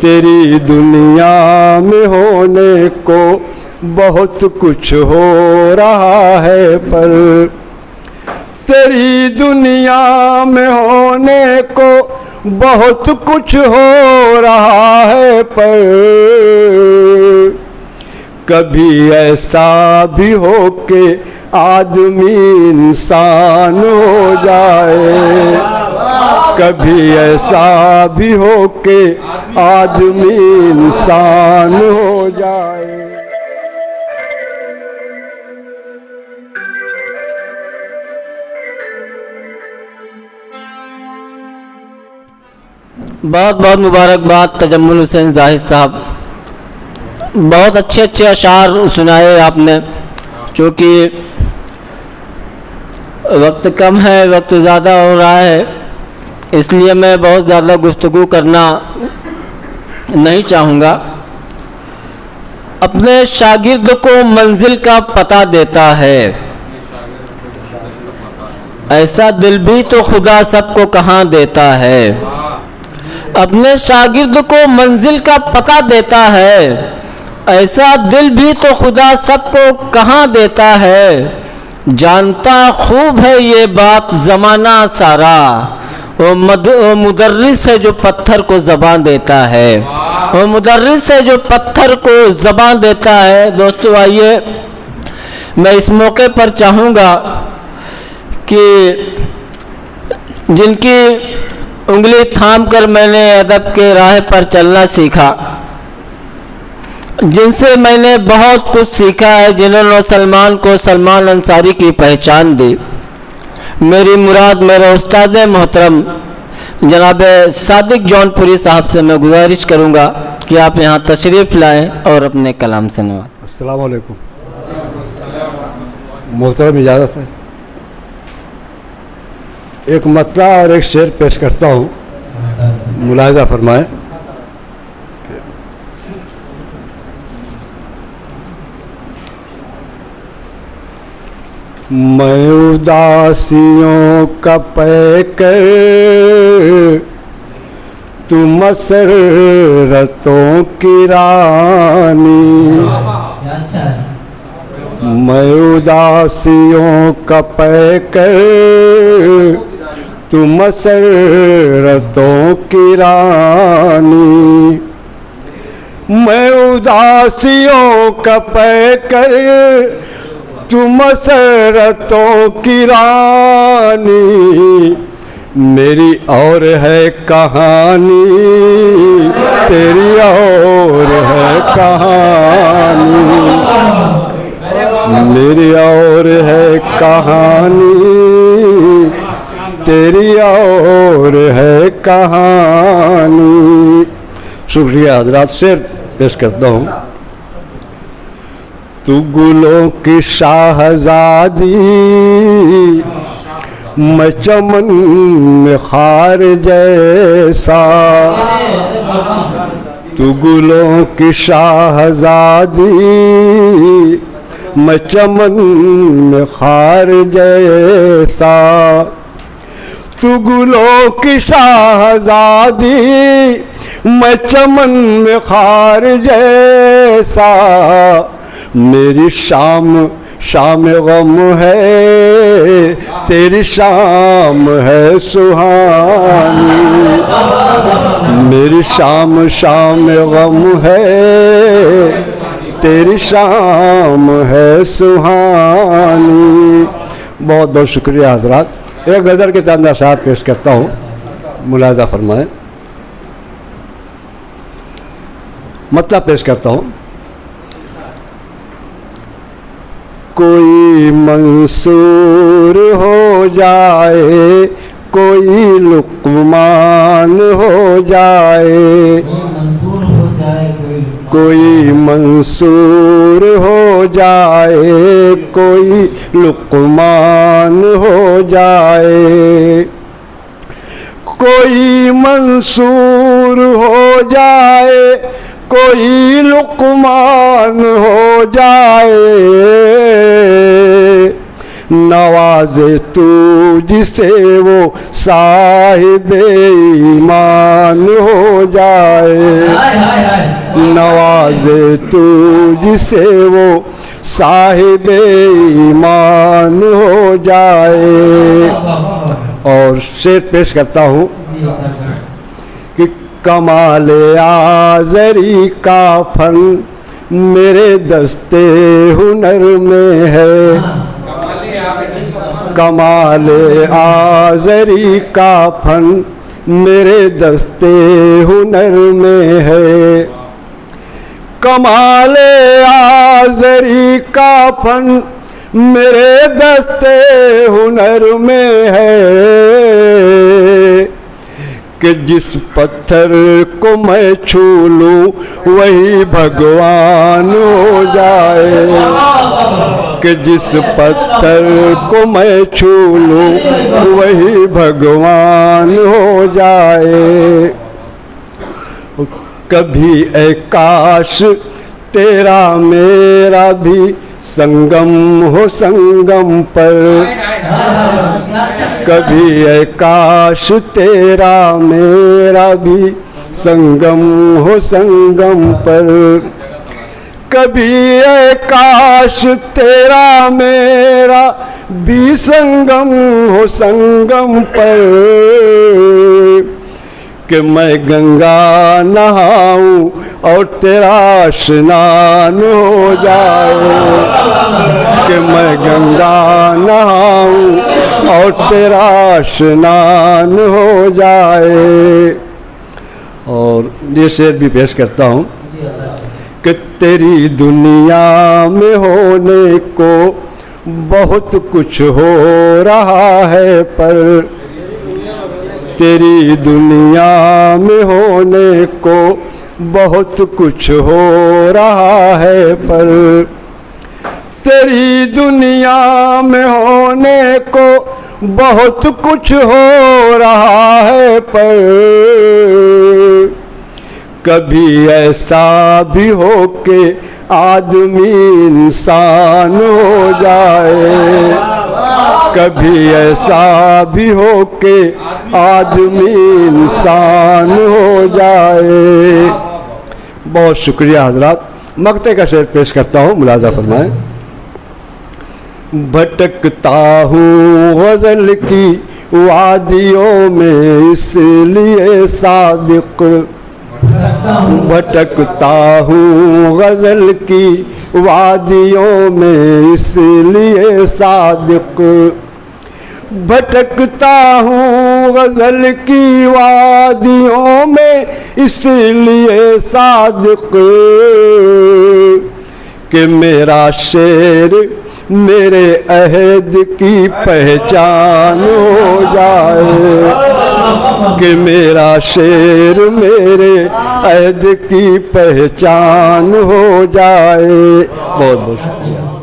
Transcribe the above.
तेरी दुनिया में होने को बहुत कुछ हो रहा है, पर तेरी दुनिया में होने को बहुत कुछ हो रहा है, पर कभी ऐसा भी हो कि आदमी इंसान हो जाए, कभी ऐसा भी हो कि आदमी इंसान हो जाए। बहुत बहुत मुबारकबाद तजम्मुल हुसैन जाहिद साहब, बहुत अच्छे अच्छे अशार सुनाए आपने। चूँकि वक्त कम है, वक्त ज़्यादा हो रहा है, इसलिए मैं बहुत ज़्यादा गुफ्तगू करना नहीं चाहूँगा। अपने शागिर्द को मंजिल का पता देता है, ऐसा दिल भी तो खुदा सबको कहाँ देता है। अपने शागिर्द को मंजिल का पता देता है, ऐसा दिल भी तो खुदा सबको कहाँ देता है। जानता खूब है ये बात ज़माना सारा, वो मुदर्रिस है जो पत्थर को ज़बान देता है, वो मुदर्रिस है जो पत्थर को ज़बान देता है। दोस्तों आइए, मैं इस मौके पर चाहूँगा कि जिनकी उंगली थाम कर मैंने अदब के राह पर चलना सीखा, जिनसे मैंने बहुत कुछ सीखा है, जिन्होंने सलमान को सलमान अंसारी की पहचान दी, मेरी मुराद मेरे उस्ताद मोहतरम जनाब सादिक जौनपुरी साहब से मैं गुजारिश करूंगा कि आप यहाँ तशरीफ़ लाएं और अपने कलाम से नवाज़ें। अस्सलाम वालेकुम। मोहतरम इजाज़त है, एक मतला और एक शेर पेश करता हूँ, मुलाहिज़ा फरमाएं। मैं उदासियों का पैकर, तू मसरतों की रानी। मैं उदासियों का पैकर, तू मसरतों की रानी। मैं उदासियों का पैकर, तू मसरतों की रानी। मेरी और है कहानी, तेरी और है कहानी। मेरी और है कहानी, तेरी और है कहानी। शुक्रिया हजरात। शेर पेश करता हूँ। तू गुलों की शाहजादी, मैं चमन में खार जैसा। तू गुलों की शाहजादी, मैं चमन में खार जैसा। तू गुलों की शाहजादी, मैं चमन में खार जैसा। मेरी शाम शाम गम है, तेरी शाम है सुहानी। मेरी शाम शाम गम है, तेरी शाम है सुहानी। बहुत बहुत शुक्रिया हजरात। एक गज़ल के चंद अशार पेश करता हूँ, मुलाहिज़ा फरमाएं। मतलब पेश करता हूँ। कोई मंसूर हो जाए, कोई लुक़मान हो जाए। कोई मंसूर हो जाए, कोई लुक़मान हो जाए। कोई मंसूर हो जाए, कोई लुक़मान हो जाए। नवाजे तू जिसे वो साहिब ईमान हो जाए, नवाजे तू जिसे वो साहिब ईमान हो जाए। और शेर पेश करता हूँ कि कमाले आज़री का फन मेरे दस्ते हुनर में है, कमाले आज़री का फन मेरे दस्ते हुनर में है, कमाले आज़री का फन मेरे दस्ते हुनर में है कि जिस पत्थर को मैं छू लूं वही भगवान हो जाए, कि जिस पत्थर को मैं छू लूं वही भगवान हो जाए। कभी ऐ काश तेरा मेरा भी संगम हो संगम पर, कभी ऐ काश तेरा मेरा भी संगम हो संगम पर, कभी ऐ काश तेरा मेरा भी संगम हो संगम पर, कि मैं गंगा नहाऊं और तेरा स्नान हो जाए, कि मैं गंगा नहाऊं और तेरा स्नान हो जाए। और ये शेर भी पेश करता हूँ कि तेरी दुनिया में होने को बहुत कुछ हो रहा है, पर तेरी दुनिया में होने को बहुत कुछ हो रहा है, पर तेरी दुनिया में होने को बहुत कुछ हो रहा है, पर कभी ऐसा भी हो कि आदमी इंसान हो जाए, कभी ऐसा भी हो कि आदमी इंसान हो जाए। बहुत शुक्रिया हजरात। मक्ते का शेर पेश करता हूँ, मुलाजा फरमाएं। भटकता हूँ गज़ल की वादियों में इसलिए सादिक, भटकता हूँ गज़ल की वादियों में इसलिए सादिक, भटकता हूँ गज़ल की वादियों में इसलिए सादिक, कि मेरा शेर मेरे अहद की पहचान हो जाए, कि मेरा शेर मेरे अहद की पहचान हो जाए। बहुत बहुत शुक्रिया।